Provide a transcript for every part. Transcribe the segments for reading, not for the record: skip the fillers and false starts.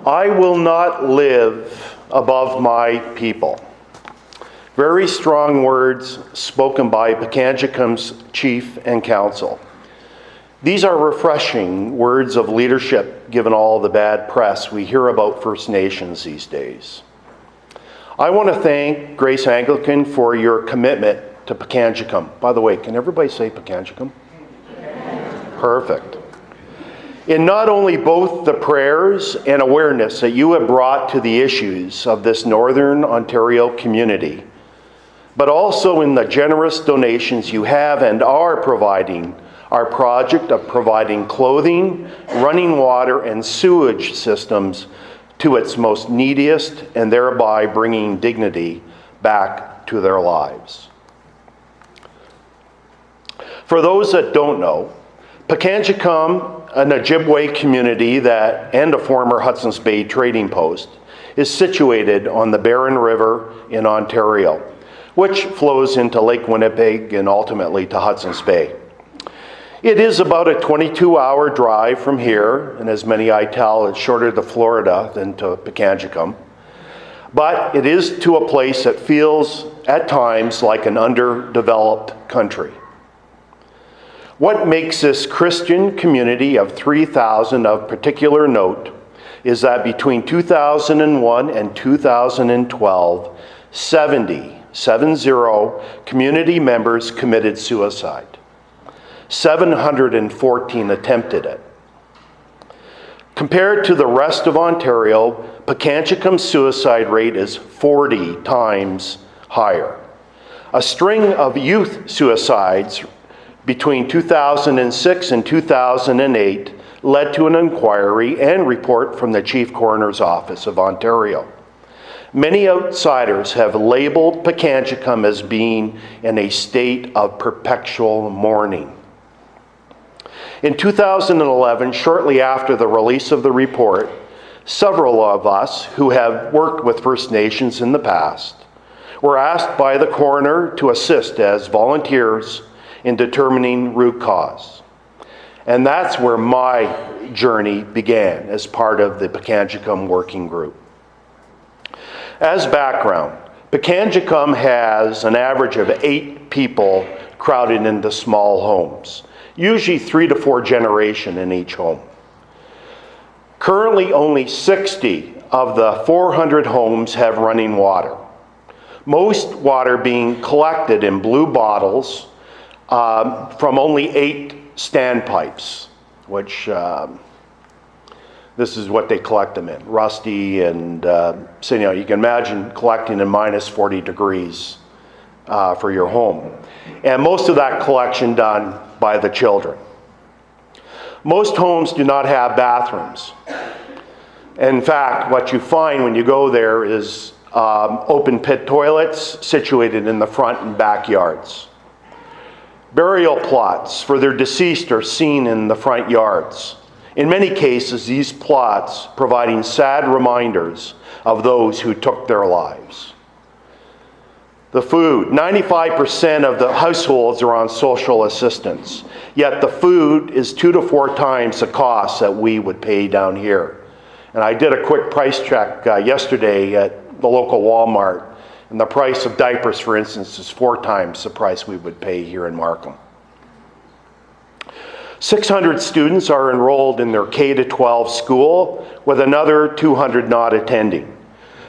I will not live above my people. Very strong words spoken by Pikangikum's chief and council. These are refreshing words of leadership given all the bad press we hear about First Nations these days. I want to thank Grace Anglican for your commitment to Pikangikum. By the way, can everybody say Pikangikum? Perfect. In not only both the prayers and awareness that you have brought to the issues of this Northern Ontario community, but also in the generous donations you have and are providing our project of providing clothing, running water, and sewage systems to its most neediest, and thereby bringing dignity back to their lives. For those that don't know, Pikangikum, an Ojibwe community and a former Hudson's Bay trading post, is situated on the Barron River in Ontario, which flows into Lake Winnipeg and ultimately to Hudson's Bay. It is about a 22-hour drive from here, and as many I tell, it's shorter to Florida than to Pikangikum. But it is to a place that feels at times like an underdeveloped country. What makes this Christian community of 3,000 of particular note is that between 2001 and 2012, 70 community members committed suicide. 714 attempted it. Compared to the rest of Ontario, Pikangikum's suicide rate is 40 times higher. A string of youth suicides between 2006 and 2008 led to an inquiry and report from the Chief Coroner's Office of Ontario. Many outsiders have labeled Pikangikum as being in a state of perpetual mourning. In 2011, shortly after the release of the report, several of us who have worked with First Nations in the past were asked by the coroner to assist as volunteers in determining root cause. And that's where my journey began as part of the Pinkangikum Working Group. As background, Pikangikum has an average of 8 people crowded into small homes, usually 3 to 4 generations in each home. Currently, only 60 of the 400 homes have running water. Most water being collected in blue bottles from only 8 standpipes, which this is what they collect them in, rusty, and so you can imagine collecting in minus 40 degrees for your home. And most of that collection done by the children. Most homes do not have bathrooms. In fact, what you find when you go there is open pit toilets situated in the front and backyards. Burial plots for their deceased are seen in the front yards. In many cases, these plots providing sad reminders of those who took their lives. The food, 95% of the households are on social assistance, yet the food is 2 to 4 times the cost that we would pay down here. And I did a quick price check yesterday at the local Walmart, and the price of diapers, for instance, is 4 times the price we would pay here in Markham. 600 students are enrolled in their K-12 school, with another 200 not attending.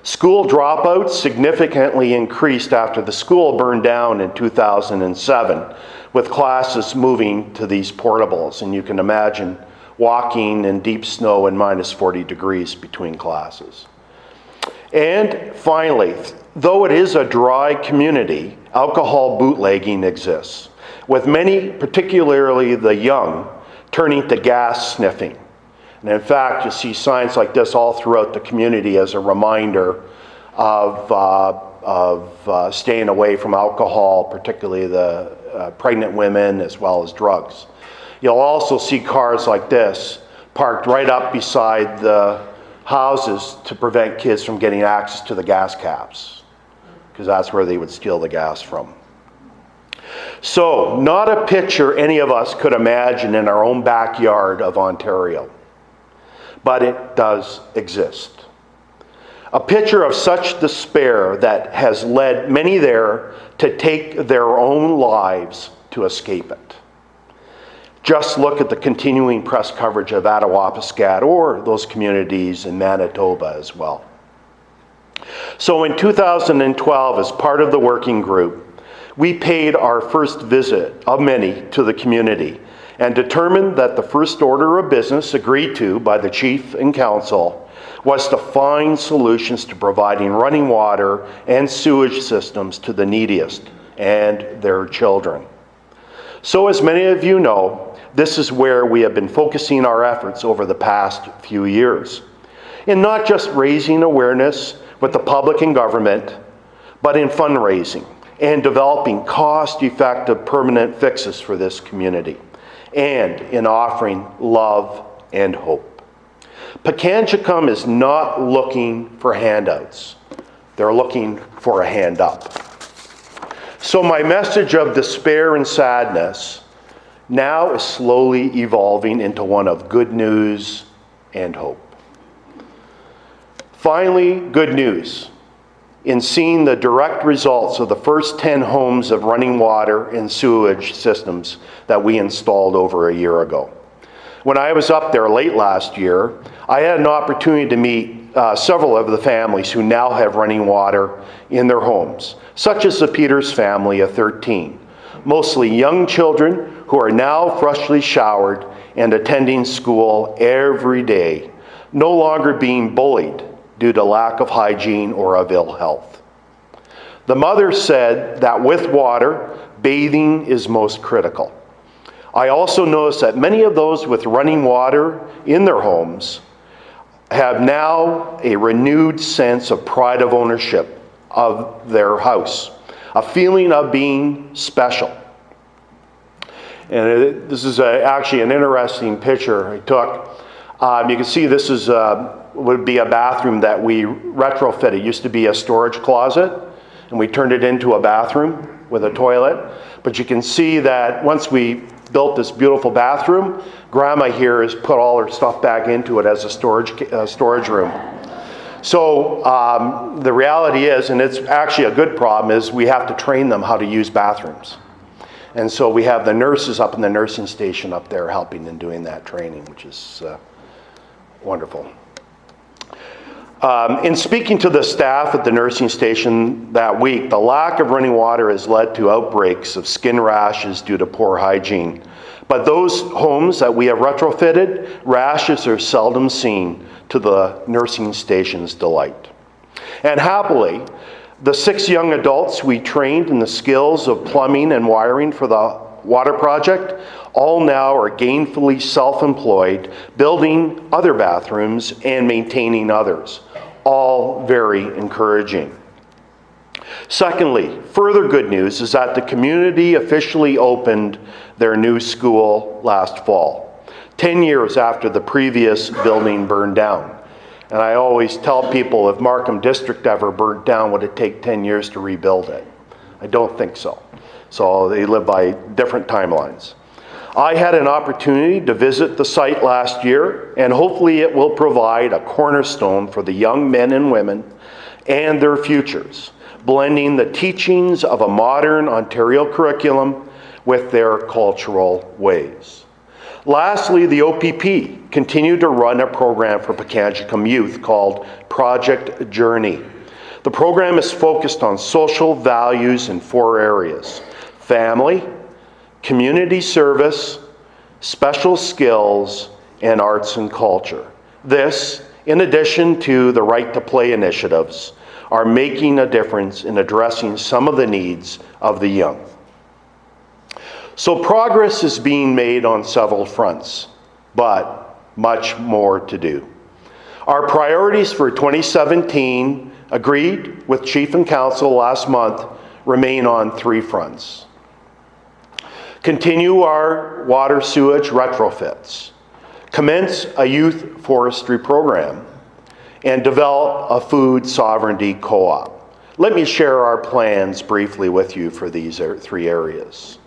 School dropouts significantly increased after the school burned down in 2007, with classes moving to these portables. And you can imagine walking in deep snow and minus 40 degrees between classes. And finally, though it is a dry community, alcohol bootlegging exists, with many, particularly the young, turning to gas sniffing. And in fact, you see signs like this all throughout the community as a reminder of staying away from alcohol, particularly the pregnant women, as well as drugs. You'll also see cars like this parked right up beside the houses to prevent kids from getting access to the gas caps, because that's where they would steal the gas from. So, not a picture any of us could imagine in our own backyard of Ontario. but it does exist. A picture of such despair that has led many there to take their own lives to escape it. Just look at the continuing press coverage of Attawapiskat or those communities in Manitoba as well. So in 2012, as part of the working group, we paid our first visit of many to the community and determined that the first order of business agreed to by the chief and council was to find solutions to providing running water and sewage systems to the neediest and their children. So as many of you know, this is where we have been focusing our efforts over the past few years, in not just raising awareness with the public and government, but in fundraising and developing cost-effective permanent fixes for this community, and in offering love and hope. Pikangikum is not looking for handouts. They're looking for a hand up. So my message of despair and sadness now is slowly evolving into one of good news and hope. Finally, good news in seeing the direct results of the first 10 homes of running water and sewage systems that we installed over a year ago. When I was up there late last year, I had an opportunity to meet several of the families who now have running water in their homes, such as the Peters family of 13, mostly young children who are now freshly showered and attending school every day, no longer being bullied due to lack of hygiene or of ill health. The mother said that with water, bathing is most critical. I also noticed that many of those with running water in their homes have now a renewed sense of pride of ownership of their house, a feeling of being special. And this is actually an interesting picture I took. You can see this is would be a bathroom that we retrofitted. It used to be a storage closet, and we turned it into a bathroom with a toilet. But you can see that once we built this beautiful bathroom, Grandma here has put all her stuff back into it as a storage room. So the reality is, and it's actually a good problem, is we have to train them how to use bathrooms. And so we have the nurses up in the nursing station up there helping and doing that training, which is wonderful. In speaking to the staff at the nursing station that week, the lack of running water has led to outbreaks of skin rashes due to poor hygiene. But those homes that we have retrofitted, rashes are seldom seen, to the nursing station's delight. And happily, the 6 young adults we trained in the skills of plumbing and wiring for the water project all now are gainfully self-employed, building other bathrooms and maintaining others. All very encouraging. Secondly, further good news is that the community officially opened their new school last fall, 10 years after the previous building burned down. And I always tell people, if Markham District ever burnt down, would it take 10 years to rebuild it? I don't think so. So they live by different timelines. I had an opportunity to visit the site last year, and hopefully it will provide a cornerstone for the young men and women and their futures, blending the teachings of a modern Ontario curriculum with their cultural ways. Lastly, the OPP continued to run a program for Pikangikum youth called Project Journey. The program is focused on social values in 4 areas: family, community service, special skills, and arts and culture. This, in addition to the Right to Play initiatives, are making a difference in addressing some of the needs of the young. So progress is being made on several fronts, but much more to do. Our priorities for 2017, agreed with Chief and Council last month, remain on 3 fronts. Continue our water sewage retrofits, commence a youth forestry program, and develop a food sovereignty co-op. Let me share our plans briefly with you for these 3 areas.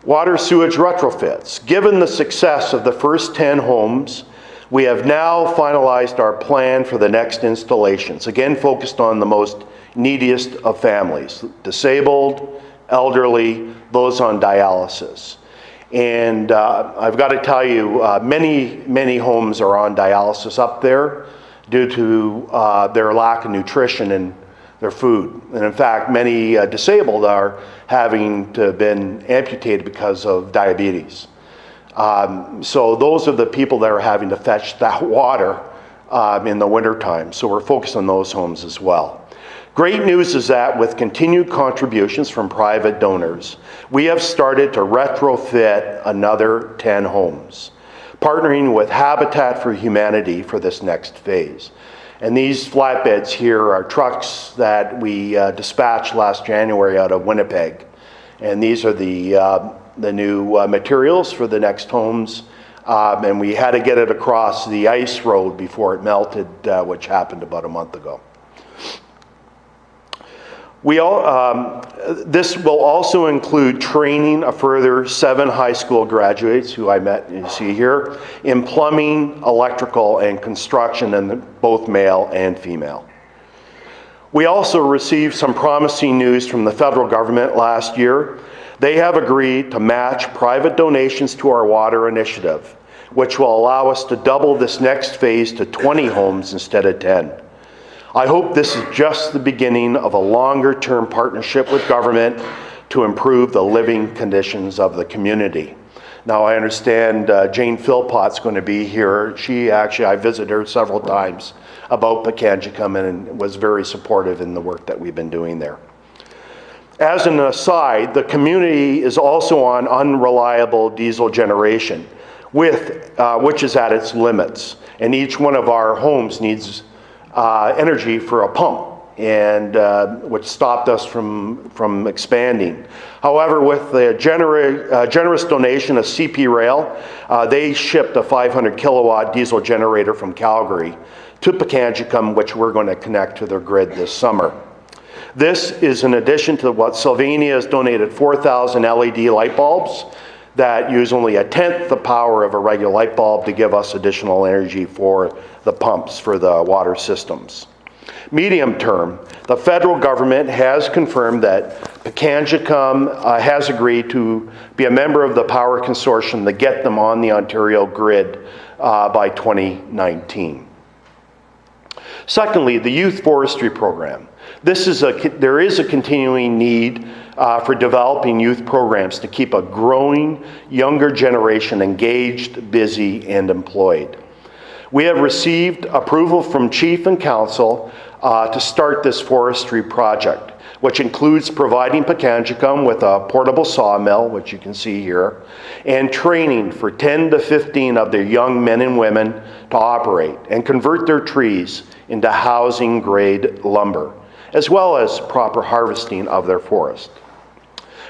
Water sewage retrofits. Given the success of the first 10 homes, We have now finalized our plan for the next installations, again focused on the most neediest of families, disabled, elderly, those on dialysis. And I've got to tell you, many homes are on dialysis up there due to their lack of nutrition in their food. And in fact, many disabled are having to have been amputated because of diabetes. So those are the people that are having to fetch that water in the wintertime. So we're focused on those homes as well. Great news is that with continued contributions from private donors, we have started to retrofit another 10 homes, partnering with Habitat for Humanity for this next phase. And these flatbeds here are trucks that we dispatched last January out of Winnipeg. And these are the new materials for the next homes. And we had to get it across the ice road before it melted, which happened about a month ago. This will also include training a further 7 high school graduates who I met, you see here, in plumbing, electrical, and construction, and both male and female. We also received some promising news from the federal government last year. They have agreed to match private donations to our water initiative, which will allow us to double this next phase to 20 homes instead of 10. I hope this is just the beginning of a longer-term partnership with government to improve the living conditions of the community. Now, I understand Jane Philpott's going to be here. I visited her several times about Pikangikum and was very supportive in the work that we've been doing there. As an aside, the community is also on unreliable diesel generation, which is at its limits. And each one of our homes needs energy for a pump, and which stopped us from expanding. However, with the generous donation of CP Rail, they shipped a 500 kilowatt diesel generator from Calgary to Pikangikum, which we're going to connect to their grid this summer. This is in addition to what Sylvania has donated 4,000 LED light bulbs that use only a tenth the power of a regular light bulb to give us additional energy for the pumps for the water systems. Medium term, the federal government has confirmed that Pikangikum has agreed to be a member of the power consortium to get them on the Ontario grid by 2019. Secondly, the youth forestry program. There is a continuing need for developing youth programs to keep a growing younger generation engaged, busy, and employed. We have received approval from Chief and Council to start this forestry project, which includes providing Pikangikum with a portable sawmill, which you can see here, and training for 10 to 15 of their young men and women to operate and convert their trees into housing-grade lumber, as well as proper harvesting of their forest.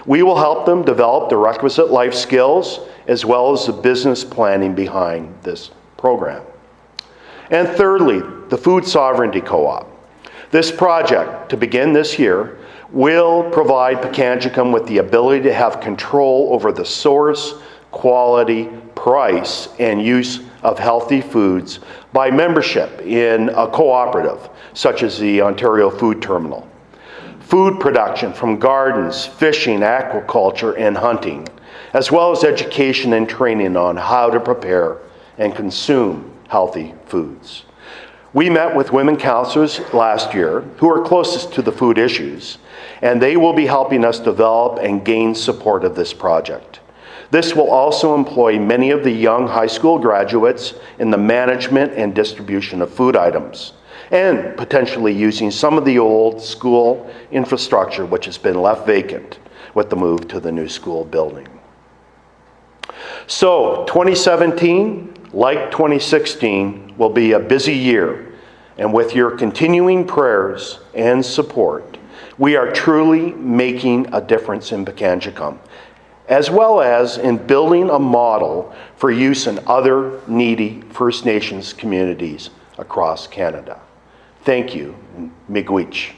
We will help them develop the requisite life skills as well as the business planning behind this program. And thirdly, the Food Sovereignty Co-op. This project, to begin this year, will provide Pikangikum with the ability to have control over the source, quality, price, and use of healthy foods by membership in a cooperative, such as the Ontario Food Terminal. Food production from gardens, fishing, aquaculture, and hunting, as well as education and training on how to prepare and consume healthy foods. We met with women counselors last year who are closest to the food issues, and they will be helping us develop and gain support of this project. This will also employ many of the young high school graduates in the management and distribution of food items, and potentially using some of the old school infrastructure which has been left vacant with the move to the new school building. So 2017, like 2016, will be a busy year, and with your continuing prayers and support, we are truly making a difference in Pikangikum, as well as in building a model for use in other needy First Nations communities across Canada. Thank you, miigwech.